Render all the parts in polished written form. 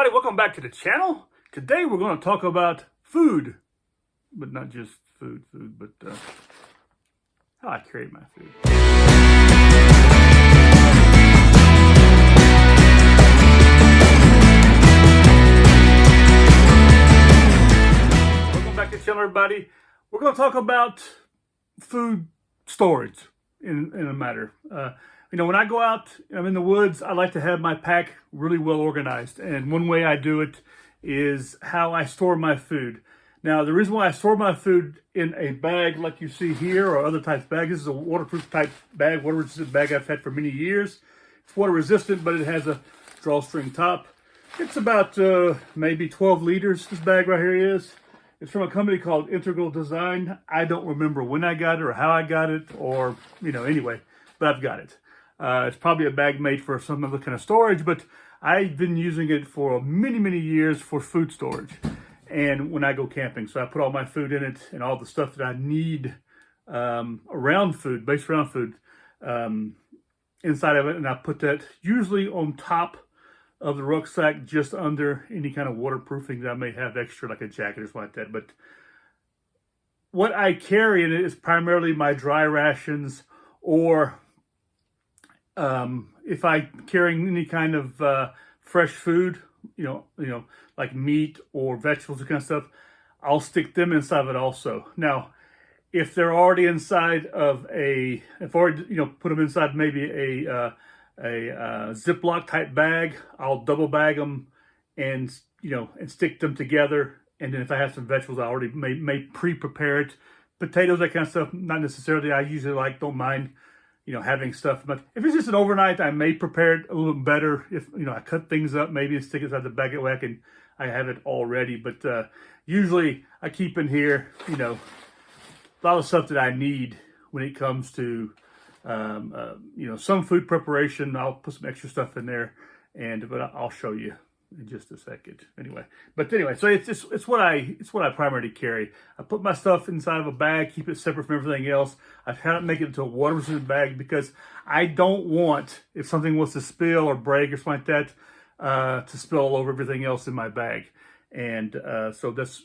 everybody, welcome back to the channel. Today we're going to talk about food, but not just food, but how I carry my food. Welcome back to the channel, everybody. We're going to talk about food storage in a matter. You know, when I go out, I'm in the woods, I like to have my pack really well organized. And one way I do it is how I store my food. Now, the reason why I store my food in a bag like you see here or other types of bags, this is a waterproof type bag, water resistant bag I've had for many years. It's water resistant, but it has a drawstring top. It's about maybe 12 liters, this bag right here is. It's from a company called Integral Design. I don't remember when I got it or how I got it or, you know, anyway, but I've got it. It's probably a bag made for some other kind of storage, but I've been using it for many, many years for food storage. And when I go camping, so I put all my food in it and all the stuff that I need around food, based around food, inside of it. And I put that usually on top of the rucksack, just under any kind of waterproofing that I may have extra, like a jacket or something like that. But what I carry in it is primarily my dry rations, or if I'm carrying any kind of fresh food, you know, like meat or vegetables, that kind of stuff, I'll stick them inside of it also. Now, if they're already inside of if I already, you know, put them inside maybe a Ziploc type bag, I'll double bag them and, you know, and stick them together. And then if I have some vegetables, I already may pre-prepare it. Potatoes, that kind of stuff, not necessarily. I usually don't mind, you know, having stuff. But if it's just an overnight, I may prepare it a little bit better. If, you know, I cut things up, maybe and stick it inside the bag that way I have it all ready. But usually I keep in here, you know, a lot of stuff that I need when it comes to, you know, some food preparation. I'll put some extra stuff in there, but I'll show you in just a second. Anyway, so it's what I primarily carry. I put my stuff inside of a bag, keep it separate from everything else. I try not to make it into a water resistant bag because I don't want, if something was to spill or break or something like that, to spill all over everything else in my bag. And so that's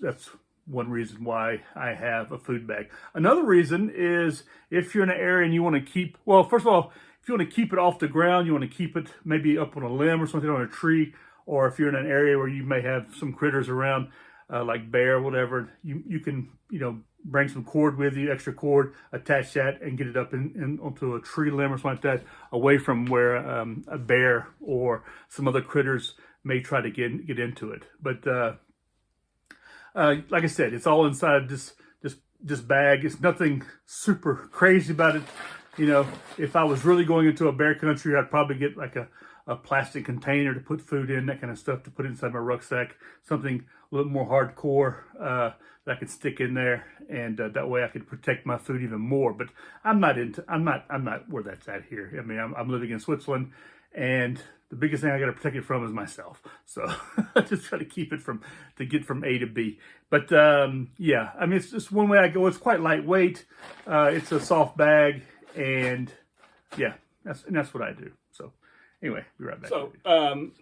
one reason why I have a food bag. Another reason is if you're in an area and you want to keep, well, first of all, if you want to keep it off the ground, you want to keep it maybe up on a limb or something, on a tree, or if you're in an area where you may have some critters around, like bear or whatever, you can, you know, bring some cord with you, extra cord, attach that and get it up onto a tree limb or something like that, away from where a bear or some other critters may try to get into it. But like I said, it's all inside this bag. It's nothing super crazy about it. You know, if I was really going into a bear country, I'd probably get like a plastic container to put food in, that kind of stuff, to put inside my rucksack, something a little more hardcore that I could stick in there, and that way I could protect my food even more. But I'm not where that's at here. I mean, I'm living in Switzerland, and the biggest thing I got to protect it from is myself. So I just try to keep it to get from A to B. But yeah, I mean, it's just one way I go. It's quite lightweight. It's a soft bag, and yeah, that's what I do. So anyway, be right back. So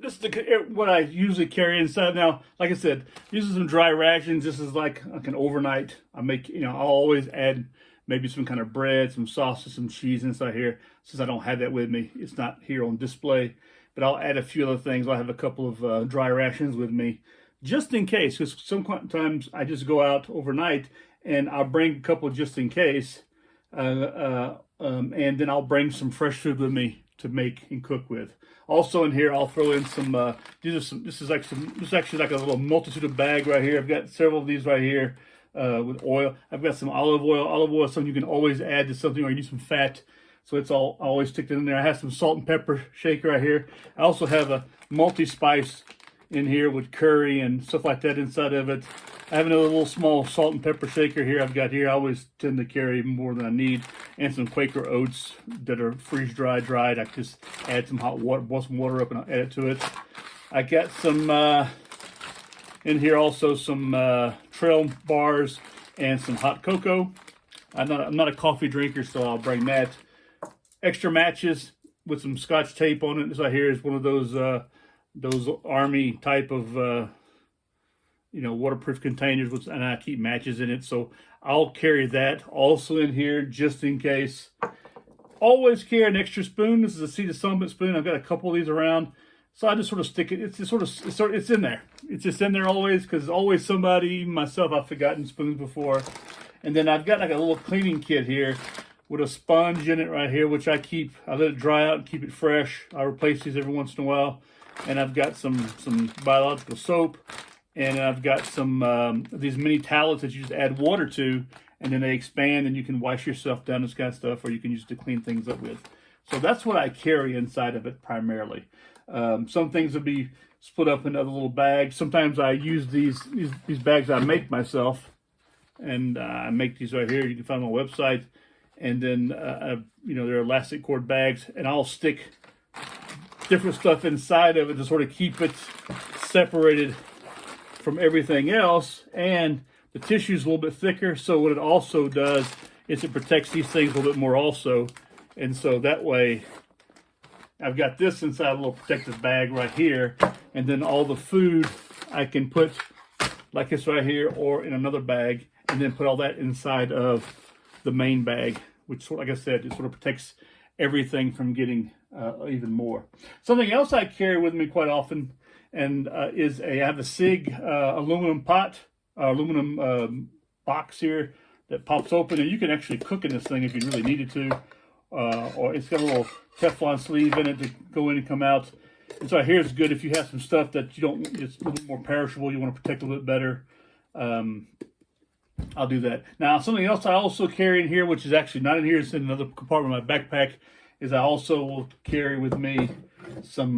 this is what I usually carry inside. Now, like I said, these are some dry rations. This is like an overnight. I make, you know, I'll always add maybe some kind of bread, some sausage, some cheese inside here. Since I don't have that with me, it's not here on display. But I'll add a few other things. I'll have a couple of dry rations with me, just in case. Because sometimes I just go out overnight and I'll bring a couple just in case. And then I'll bring some fresh food with me to make and cook with. Also in here, I'll throw in some. This is actually like a little multitude of bag right here. I've got several of these right here with oil. I've got some olive oil. Olive oil is something you can always add to something, or you need some fat. So I always stick it in there. I have some salt and pepper shaker right here. I also have a multi-spice in here with curry and stuff like that inside of it. I have another little small salt and pepper shaker here I've got here. I always tend to carry more than I need. And some Quaker oats that are freeze-dried. I just add some hot water, boil some water up, and I'll add it to it. I got some, in here also, some trail bars and some hot cocoa. I'm not a coffee drinker, so I'll bring that. Extra matches with some Scotch tape on it. This right here is one of those those army type of waterproof containers, and I keep matches in it. So I'll carry that also in here just in case. Always carry an extra spoon. This is a Sea to Summit spoon. I've got a couple of these around. So I just sort of stick it. It's in there. It's just in there always, because always somebody, even myself, I've forgotten spoons before. And then I've got like a little cleaning kit here with a sponge in it right here, which I let it dry out and keep it fresh. I replace these every once in a while. And I've got some biological soap, and I've got some these mini towels that you just add water to, and then they expand, and you can wash yourself down, this kind of stuff, or you can use it to clean things up with. So that's what I carry inside of it primarily. Some things will be split up into other little bags. Sometimes I use these bags I make myself, and I make these right here. You can find them on my website. And then, they're elastic cord bags, and I'll stick different stuff inside of it to sort of keep it separated from everything else. And the tissue is a little bit thicker, so what it also does is it protects these things a little bit more also. And so that way, I've got this inside a little protective bag right here, and then all the food I can put like this right here or in another bag, and then put all that inside of the main bag, which, like I said, it sort of protects everything from getting even more. Something else I carry with me quite often, and I have a SIG aluminum box here that pops open, and you can actually cook in this thing if you really needed to, or it's got a little Teflon sleeve in it to go in and come out. And so here it's good if you have some stuff that you don't, it's a little bit more perishable, you want to protect a little bit better. I'll do that. Now, something else I also carry in here, which is actually not in here, it's in another compartment of my backpack, is I also will carry with me some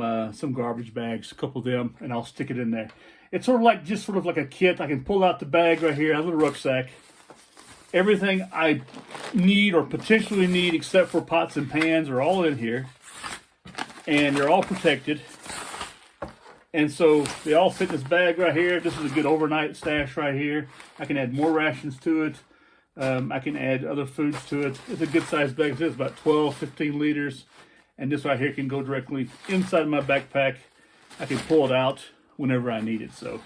garbage bags, a couple of them, and I'll stick it in there. It's sort of like a kit. I can pull out the bag right here, a little rucksack. Everything I need or potentially need, except for pots and pans, are all in here, and they're all protected. And so they all fit in this bag right here. This is a good overnight stash right here. I can add more rations to it. I can add other foods to it. It's a good sized bag. It's about 12, 15 liters. And this right here can go directly inside my backpack. I can pull it out whenever I need it. So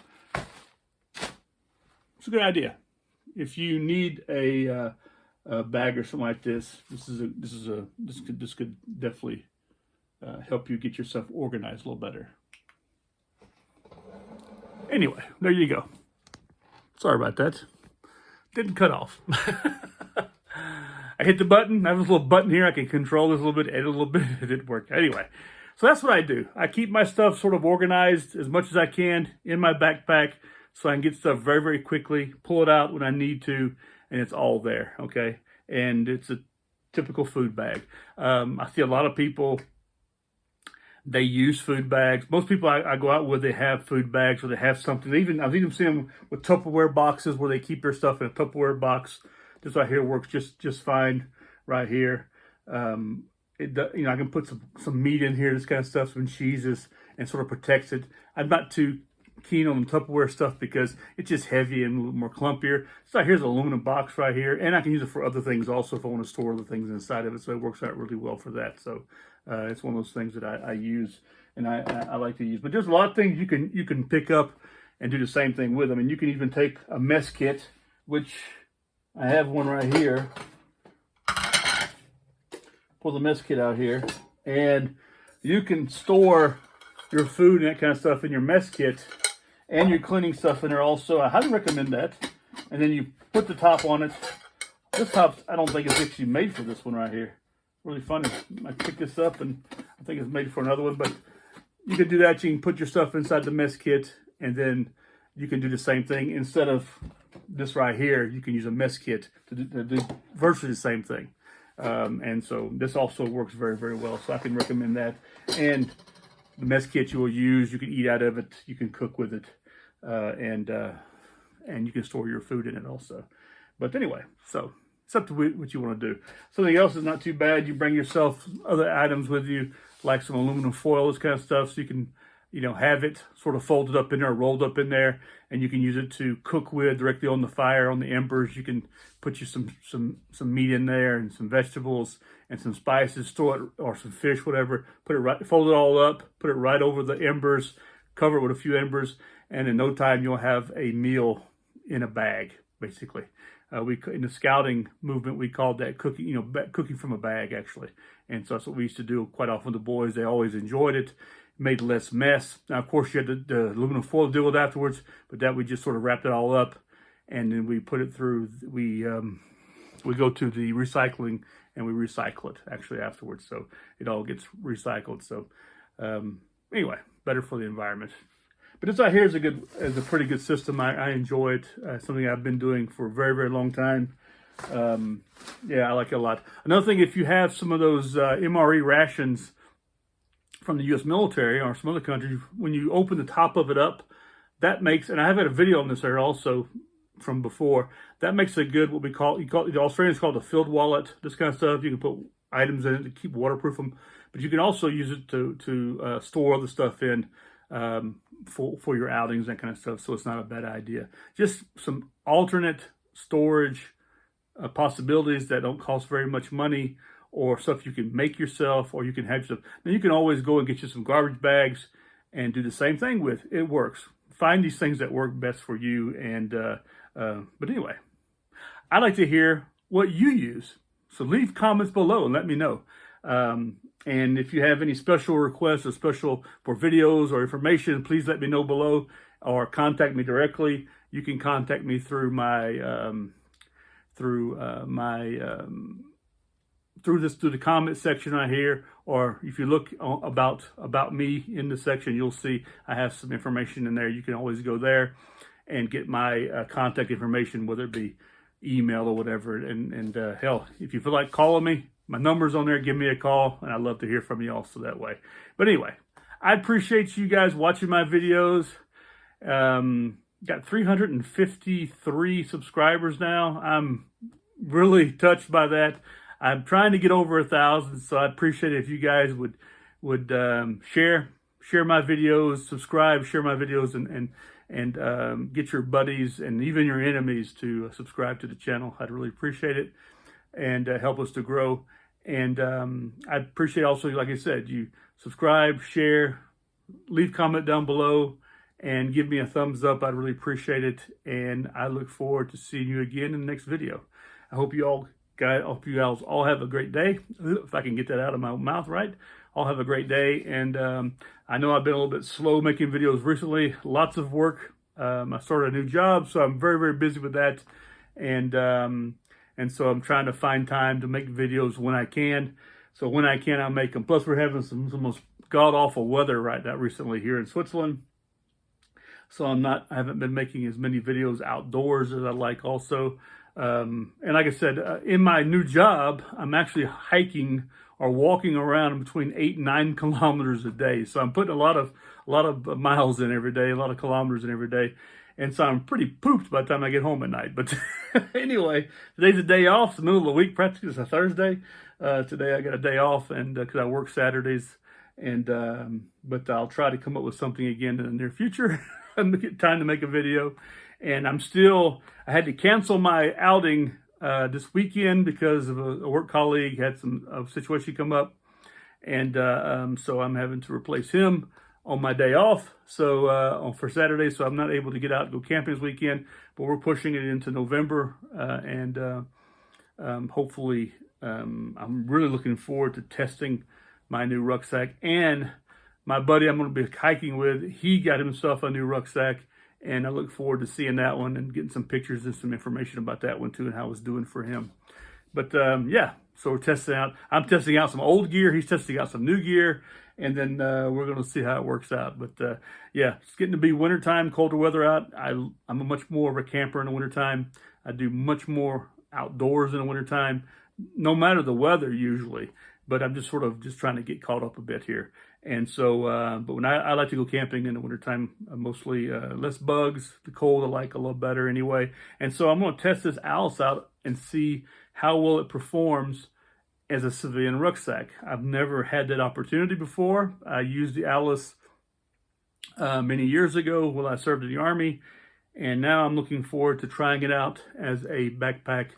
it's a good idea. If you need a bag or something like this, this could definitely help you get yourself organized a little better. Anyway, there you go. Sorry about that. Didn't cut off. I hit the button. I have this little button here. I can control this a little bit, edit a little bit. It didn't work. Anyway, so that's what I do. I keep my stuff sort of organized as much as I can in my backpack so I can get stuff very, very quickly, pull it out when I need to, and it's all there, okay? And it's a typical food bag. I see a lot of people, they use food bags. Most people I go out with, they have food bags or they have something. I've even seen them with Tupperware boxes where they keep their stuff in a Tupperware box. This right here works just fine right here. I can put some meat in here, this kind of stuff, some cheeses, and sort of protects it. I'm not too keen on the Tupperware stuff because it's just heavy and a little more clumpier. So here's an aluminum box right here, and I can use it for other things also if I want to store other things inside of it. So it works out really well for that. So it's one of those things that I use and I like to use. But there's a lot of things you can pick up and do the same thing with them. And you can even take a mess kit, which I have one right here. Pull the mess kit out here, and you can store your food and that kind of stuff in your mess kit, and your cleaning stuff in there also. I highly recommend that. And then you put the top on it. This top, I don't think it's actually made for this one right here. Really funny. I picked this up, and I think it's made for another one, but you can do that. You can put your stuff inside the mess kit, and then you can do the same thing. Instead of this right here, you can use a mess kit to do virtually the same thing. And so this also works very, very well. So I can recommend that. And the mess kit you will use, you can eat out of it, you can cook with it, and you can store your food in it also. But anyway, so it's up to what you want to do. Something else is not too bad. You bring yourself other items with you, like some aluminum foil, this kind of stuff, so you can have it sort of folded up in there, rolled up in there, and you can use it to cook with directly on the fire, on the embers. You can put you some meat in there and some vegetables and some spices, store it, or some fish, whatever. Put it right, fold it all up, put it right over the embers, cover it with a few embers, and in no time you'll have a meal in a bag, basically. In the scouting movement, we called that cooking, cooking from a bag, actually. And so that's what we used to do quite often. The boys, they always enjoyed it. Made less mess. Now, of course, you had the aluminum foil to deal with afterwards, but that we just sort of wrapped it all up, and then we put it through. We go to the recycling, and we recycle it actually afterwards, so it all gets recycled. So anyway, better for the environment. But this right here is a pretty good system. I enjoy it. Something I've been doing for a very, very long time. Yeah, I like it a lot. Another thing, if you have some of those MRE rations from the U.S. military or some other countries, when you open the top of it up, that makes, and I have had a video on this there also from before, that makes a good, what we call, the Australians call it a filled wallet, this kind of stuff. You can put items in it to keep waterproof them, but you can also use it to store other stuff in for your outings, that kind of stuff, so it's not a bad idea. Just some alternate storage possibilities that don't cost very much money, or stuff you can make yourself, or you can have stuff. Now you can always go and get you some garbage bags and do the same thing with. It works. Find these things that work best for you. And but anyway, I'd like to hear what you use. So leave comments below and let me know. And if you have any special requests or special for videos or information, please let me know below, or contact me directly. You can contact me through through the comment section right here, or if you look about me in the section, you'll see I have some information in there. You can always go there and get my contact information, whether it be email or whatever. And hell, if you feel like calling me, my number's on there. Give me a call, and I'd love to hear from you also that way. But anyway, I appreciate you guys watching my videos. Got 353 subscribers now. I'm really touched by that. I'm trying to get over 1,000, so I appreciate it if you guys would share my videos, subscribe, share my videos, and get your buddies and even your enemies to subscribe to the channel. I'd really appreciate it, and help us to grow. And I appreciate also, like I said, you subscribe, share, leave comment down below, and give me a thumbs up. I'd really appreciate it, and I look forward to seeing you again in the next video. I hope you guys all have a great day. If I can get that out of my mouth right. All have a great day. And I know I've been a little bit slow making videos recently. Lots of work. I started a new job, so I'm very, very busy with that. And so I'm trying to find time to make videos when I can. So when I can, I'll make them. Plus, we're having some most god-awful weather right now recently here in Switzerland. So I haven't been making as many videos outdoors as I'd like also. And like I said, in my new job, I'm actually hiking or walking around between 8 and 9 kilometers a day. So I'm putting a lot of miles in every day, a lot of kilometers in every day. And so I'm pretty pooped by the time I get home at night. But anyway, today's a day off. It's the middle of the week, practically. It's a Thursday. Today I got a day off, and because I work Saturdays. And but I'll try to come up with something again in the near future. Get time to make a video. And I had to cancel my outing this weekend because of a work colleague had a situation come up. And so I'm having to replace him on my day off, so for Saturday. So I'm not able to get out and go camping this weekend, but we're pushing it into November. And hopefully, I'm really looking forward to testing my new rucksack. And my buddy I'm going to be hiking with, he got himself a new rucksack. And I look forward to seeing that one and getting some pictures and some information about that one too, and how it's doing for him. But yeah, so we're testing out. I'm testing out some old gear. He's testing out some new gear. And then we're going to see how it works out. But yeah, it's getting to be wintertime, colder weather out. I'm a much more of a camper in the wintertime. I do much more outdoors in the wintertime, no matter the weather usually. But I'm just trying to get caught up a bit here. And so, but when I like to go camping in the wintertime, mostly less bugs. The cold I like a little better anyway. And so I'm going to test this Alice out and see how well it performs as a civilian rucksack. I've never had that opportunity before. I used the Alice many years ago when I served in the Army, and now I'm looking forward to trying it out as a backpack,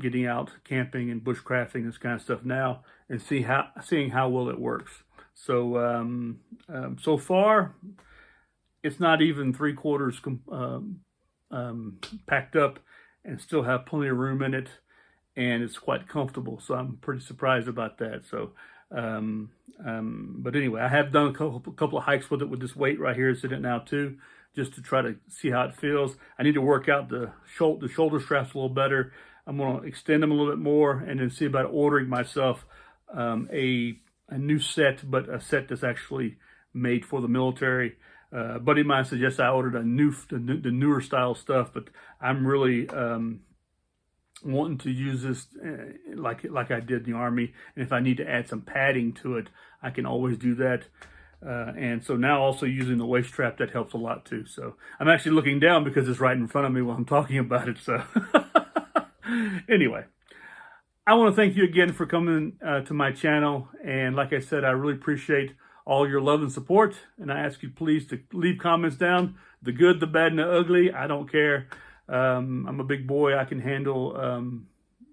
getting out camping and bushcrafting, this kind of stuff now, and seeing how well it works. So so far, it's not even 3/4 packed up, and still have plenty of room in it, and it's quite comfortable. So I'm pretty surprised about that. So, but anyway, I have done a couple of hikes with it with this weight right here sitting now too, just to try to see how it feels. I need to work out the shoulder straps a little better. I'm going to extend them a little bit more, and then see about ordering myself a new set, but a set that's actually made for the military. A buddy of mine suggests I ordered the newer style stuff, but I'm really wanting to use this like I did in the Army. And if I need to add some padding to it, I can always do that. And so now also using the waist strap, that helps a lot too. So I'm actually looking down because it's right in front of me while I'm talking about it. So anyway, I want to thank you again for coming to my channel. And like I said, I really appreciate all your love and support. And I ask you please to leave comments down, the good, the bad, and the ugly. I don't care. I'm a big boy. I can handle,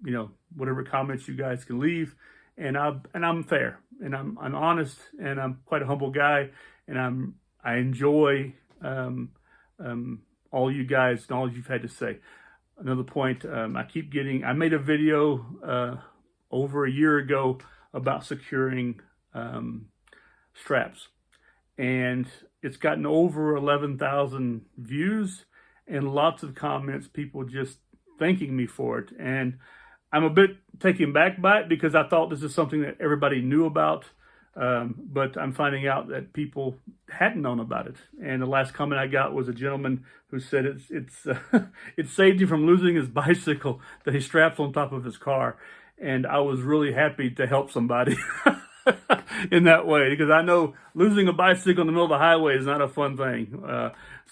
you know, whatever comments you guys can leave. And I'm fair, and I'm honest, and I'm quite a humble guy. And I enjoy all you guys and all you've had to say. Another point, I made a video over a year ago about securing straps, and it's gotten over 11,000 views and lots of comments, people just thanking me for it. And I'm a bit taken back by it because I thought this is something that everybody knew about, but I'm finding out that people hadn't known about it. And the last comment I got was a gentleman who said it saved him from losing his bicycle that he straps on top of his car. And I was really happy to help somebody in that way, because I know losing a bicycle in the middle of the highway is not a fun thing.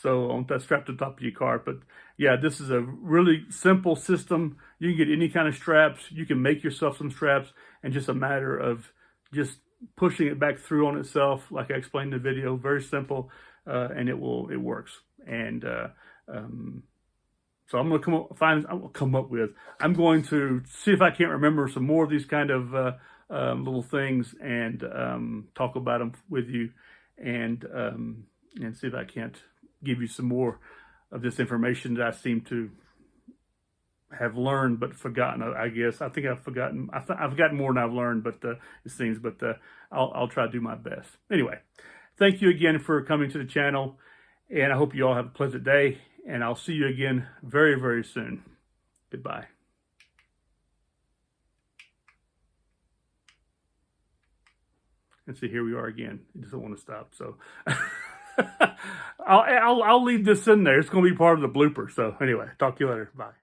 So on that strapped to the top of your car. But yeah, this is a really simple system. You can get any kind of straps. You can make yourself some straps, and just a matter of just pushing it back through on itself, like I explained in the video. Very simple, and it works. And so I'm going to see if I can't remember some more of these kind of little things, and talk about them with you, and see if I can't give you some more of this information that I seem to have learned but forgotten. I guess I think I've forgotten more than I've learned, but it seems. But I'll try to do my best. Anyway, thank you again for coming to the channel, and I hope you all have a pleasant day. And I'll see you again very, very soon. Goodbye. And see, here we are again. It doesn't want to stop. So I'll leave this in there. It's going to be part of the blooper. So anyway, talk to you later. Bye.